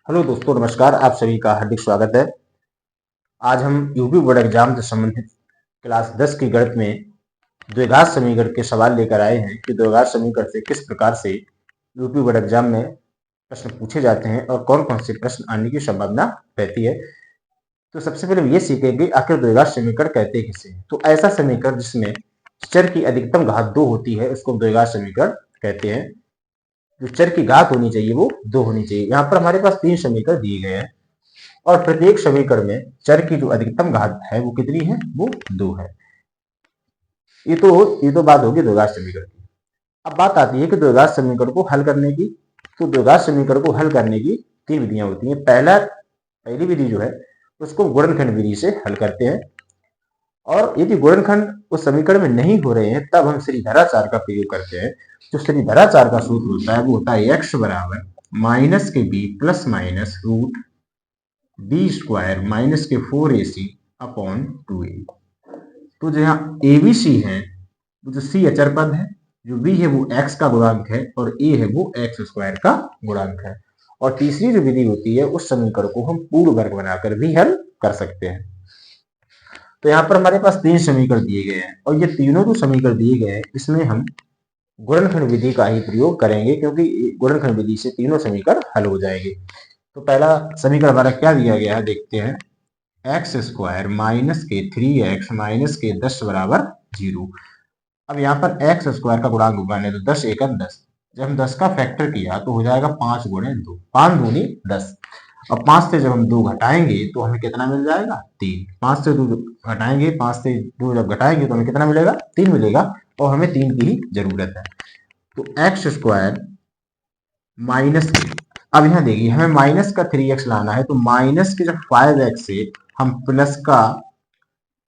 Hello दोस्तों, नमस्कार। आप सभी का हार्दिक स्वागत है। आज हम यूपी बोर्ड एग्जाम से संबंधित क्लास 10 की गणित में द्विघात समीकरण के सवाल लेकर आए हैं कि द्विघात समीकरण से किस प्रकार से यूपी बोर्ड एग्जाम में प्रश्न पूछे जाते हैं और कौन कौन से प्रश्न आने की संभावना रहती है। तो सबसे पहले हम ये सीखेंगे आखिर द्विघात समीकरण कहते किसे हैं। तो ऐसा समीकरण जिसमें चर की अधिकतम घात 2 होती है उसको द्विघात समीकरण कहते हैं। जो चर की घात होनी चाहिए वो 2 होनी चाहिए। यहाँ पर हमारे पास 3 समीकरण दिए गए हैं और प्रत्येक समीकरण में चर की जो अधिकतम घात है वो कितनी है, वो 2 है। ये तो बात होगी द्विघात समीकरण की। अब बात आती है कि द्विघात समीकरण को हल करने की। तो द्विघात समीकरण को हल करने की 3 विधियां होती हैं। पहली विधि जो है उसको गुणनखंड विधि से हल करते हैं, और यदि गुणनखंड उस समीकरण में नहीं हो रहे हैं तब हम श्रीधराचार का प्रयोग करते हैं। जो श्रीधराचार का सूत्र होता है वो होता है एक्स बराबर माइनस के b plus minus root b square minus के 4ac अपॉन 2a। तो जो यहाँ एबीसी है, जो सी अचर पद है, जो बी है वो एक्स का गुणांक है और ए है वो एक्स स्क्वायर का गुणांक है। और तीसरी जो विधि होती है उस समीकरण को हम पूर्ण वर्ग बनाकर भी हल कर सकते हैं। तो यहाँ पर हमारे पास 3 समीकरण दिए गए हैं और ये तीनों जो समीकरण दिए गए हैं इसमें हम गुणनखंड विधि का ही प्रयोग करेंगे, क्योंकि गुणनखंड विधि से तीनों समीकरण हल हो जाएंगे। तो पहला समीकरण हमारा क्या दिया गया है देखते हैं। एक्स स्क्वायर माइनस के 3x माइनस के 10 बराबर 0। अब यहाँ पर एक्स स्क्वायर का गुणांक उगाने तो 10 एकम 10। जब हम 10 का फैक्टर किया तो हो जाएगा 5 गुणे 2, 5 दूनी 10। और 5 से जब हम 2 घटाएंगे तो हमें कितना मिल जाएगा, 3। 5 से 2 घटाएंगे, 5 से 2 जब घटाएंगे तो हमें कितना मिलेगा, 3 मिलेगा, और हमें 3 की ही जरूरत है। तो एक्स स्क्वायर माइनस के, अब यहाँ देखिए हमें माइनस का 3x लाना है, तो माइनस के जब 5x से हम प्लस का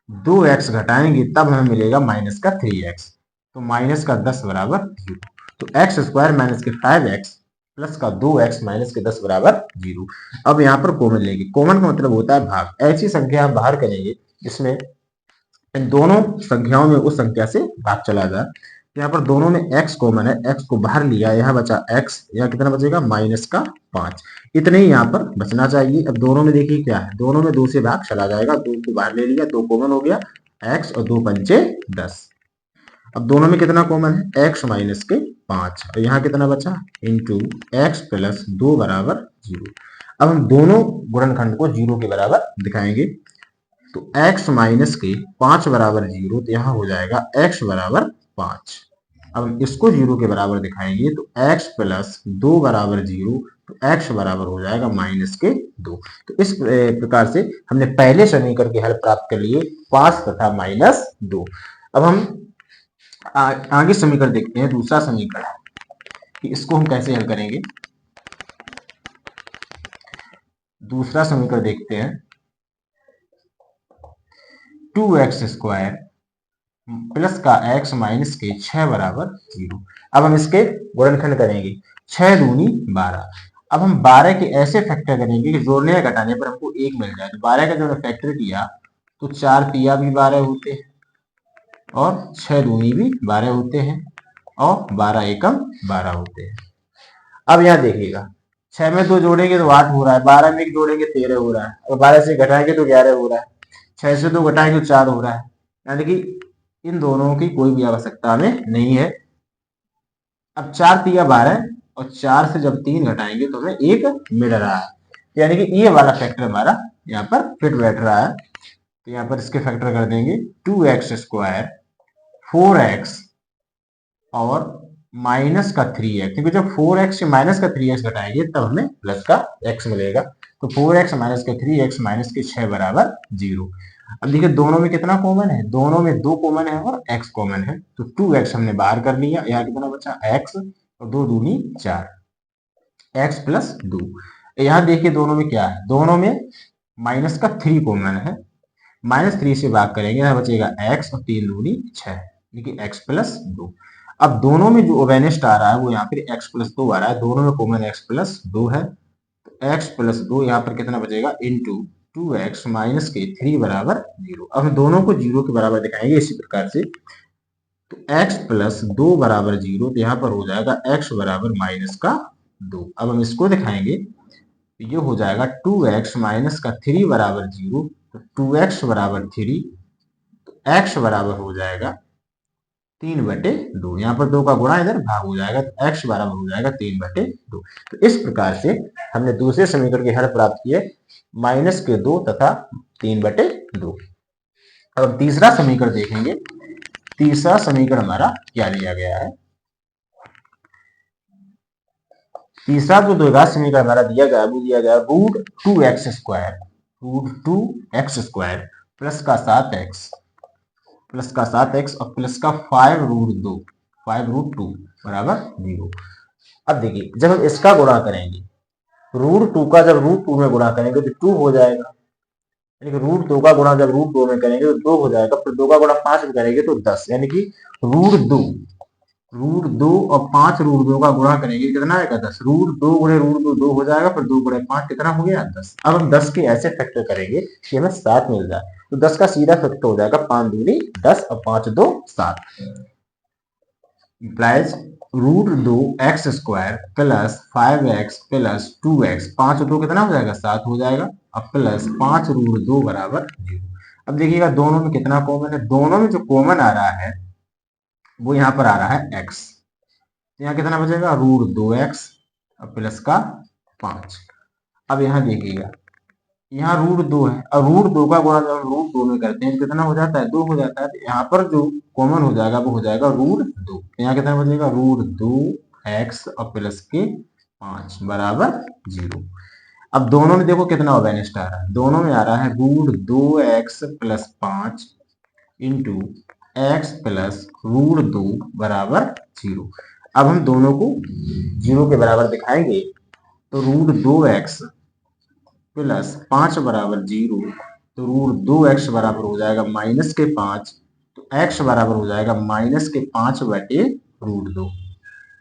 2x घटाएंगे तब हमें मिलेगा माइनस का 3x। तो माइनस का 10 बराबर 0। तो एक्स स्क्वायर माइनस के 5x प्लस का 2x माइनस के 10 बराबर 0। अब यहाँ पर कॉमन लेंगे। कॉमन का मतलब होता है भाग। ऐसी संख्या आप बाहर करेंगे जिसमें इन दोनों संख्याओं में उस संख्या से भाग चला जाए। यहाँ पर दोनों में x कॉमन है, x को बाहर लिया, यहाँ बचा x, यहाँ कितना बचेगा माइनस का 5। इतने ही यहाँ पर बचना चाहिए। अब दोनों में देखिए क्या है, दोनों में 2 से भाग चला जाएगा, 2 को बाहर ले लिया, 2 कॉमन हो गया, x और 2 पंचे 10। अब दोनों में कितना कॉमन है, x माइनस के 5, और यहाँ कितना बचा इंटू एक्स प्लस 2 बराबर 0। अब हम दोनों गुणनखंड को 0 के बराबर दिखाएंगे। तो x माइनस के 5 बराबर 0, तो यहाँ हो जाएगा x बराबर 5। अब हम इसको 0 के बराबर दिखाएंगे तो x प्लस 2 बराबर 0, तो x बराबर हो जाएगा माइनस के 2। तो इस प्रकार से हमने पहले समीकरण के हल प्राप्त कर लिए, 5 तथा माइनस 2। अब हम आगे समीकरण देखते हैं, दूसरा समीकरण कि इसको हम कैसे हल करेंगे। दूसरा समीकरण देखते हैं, 2x स्क्वायर प्लस का x माइनस के 6 बराबर 0। अब हम इसके गुणनखंड करेंगे, 6 दूनी 12। अब हम 12 के ऐसे फैक्टर करेंगे कि जोड़ने या घटाने पर हमको 1 मिल जाए। तो 12 का जब फैक्टर किया तो 4 तिया भी 12 होते हैं और 6 दूनी भी 12 होते हैं और 12 एकम 12 होते हैं। अब यहाँ देखिएगा, 6 में 2 जोड़ेंगे तो 8 हो रहा है, 12 में 1 जोड़ेंगे 13 हो रहा है, और 12 से घटाएंगे तो 11 हो रहा है, 6 से 2 घटाएंगे तो 4 हो रहा है। यानी कि इन दोनों की कोई भी आवश्यकता हमें नहीं है। अब 4 तिया 12 और 4 से जब 3 घटाएंगे तो हमें 1 मिल रहा है, यानी कि ये वाला फैक्टर हमारा यहाँ पर फिट बैठ रहा है। तो यहाँ पर इसके फैक्टर कर देंगे, 2x स्क्वायर 4x और माइनस का 3x, क्योंकि जब 4x से माइनस का 3x घटाएंगे तब हमें प्लस का x मिलेगा। तो 4x माइनस का 3x माइनस के 6 बराबर 0। अब देखिए दोनों में कितना कॉमन है, दोनों में 2 कॉमन है और x कॉमन है, तो 2x हमने बाहर कर लिया, यहाँ कितना बचा x और 2 दूनी 4, x प्लस 2। यहाँ देखिए दोनों में क्या है, दोनों में माइनस का 3 कॉमन है, माइनस 3 से भाग करेंगे, यहाँ बचेगा x और 3 दूनी 6, यानी कि x प्लस 2। अब दोनों में जो ओवेनेस्ट आ रहा है वो यहाँ पर x प्लस 2 आ रहा है, दोनों में कॉमन x प्लस 2 है, तो x प्लस 2 यहाँ पर कितना बचेगा इंटू 2x माइनस के 3 बराबर 0। अब हम दोनों को 0 के बराबर दिखाएंगे इसी प्रकार से। तो x प्लस 2 बराबर 0, तो यहाँ पर हो जाएगा x बराबर माइनस का 2। अब हम इसको दिखाएंगे, ये हो जाएगा 2x माइनस का 3 बराबर 0, तो 2x बराबर 3, तो x बराबर हो जाएगा 3/2। यहाँ पर 2 का गुणा इधर भाग हो जाएगा, तो x बराबर हो जाएगा 3/2। तो इस प्रकार से हमने दूसरे समीकरण के हल प्राप्त किए, -2 तथा 3/2। अब हम तीसरा समीकरण देखेंगे। तीसरा समीकरण हमारा क्या दिया गया है? तीसरा जो द्विघात समीकरण हमारा दिया गया वो दिया गया √2x² प्लस का 7x और प्लस का 5√2 बराबर 0। अब देखिए, जब हम इसका गुणा करेंगे, √2 का जब √2 में गुणा करेंगे तो 2 हो जाएगा, यानी कि √2 का गुणा जब √2 में करेंगे तो 2 हो जाएगा, फिर 2 का गुणा 5 में करेंगे तो 10, यानी कि √2 और 5 √2 का गुणा करेंगे कितना आएगा? 10। √2 गुणे √2 2 हो जाएगा, फिर 2 गुणे 5 कितना हो गया? 10। अब हम 10 के ऐसे फैक्टर करेंगे कि हमें 7 मिल जाए, तो 10 का सीधा फैक्टर हो जाएगा 5 दूनी 10 और 5 2 7, implies √2x² plus 5x plus 2x, 5 2 कितना हो जाएगा? 7 हो जाएगा, अब प्लस 5√2 बराबर 0। अब देखिएगा दोनों में कितना कॉमन है, दोनों में जो कॉमन आ रहा है वो यहाँ पर आ रहा है x, तो यहाँ कितना बचेगा? √2x और प्लस का 5। अब यहाँ देखिएगा, यहाँ √2 है और √2 का गुणा जब हम √2 में करते हैं तो कितना हो जाता है? 2 हो जाता है, तो यहाँ पर जो कॉमन हो जाएगा वो हो जाएगा √2, यहाँ कितना बचेगा? √2x और प्लस के 5 बराबर 0। अब दोनों में देखो कितना ओवेनिस्ट आ रहा है, दोनों में आ रहा है √2x plus 5 into x plus √2 बराबर 0। अब हम दोनों को 0 के बराबर दिखाएंगे, तो √2x प्लस 5 बराबर 0, तो √2x बराबर हो जाएगा -5, तो x बराबर हो जाएगा -5/√2।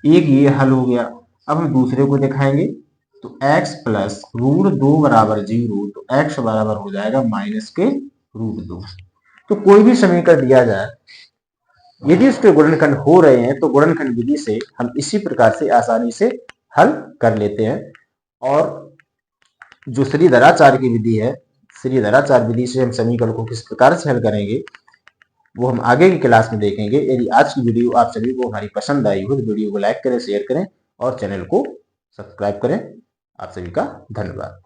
एक ये हल हो गया। अब हम दूसरे को दिखाएंगे, तो x प्लस √2 बराबर 0, तो x बराबर हो जाएगा -√2। तो कोई भी समीकरण दिया जाए, यदि उसके गुणनखंड हो रहे हैं तो गुणनखंड विधि से हम इसी प्रकार से आसानी से हल कर लेते हैं। और जो श्रीधराचार्य की विधि है, श्रीधराचार्य विधि से हम समीकरण को किस प्रकार से हल करेंगे वो हम आगे की क्लास में देखेंगे। यदि आज की वीडियो आप सभी को हमारी पसंद आई हो तो वीडियो को लाइक करें, शेयर करें और चैनल को सब्सक्राइब करें। आप सभी का धन्यवाद।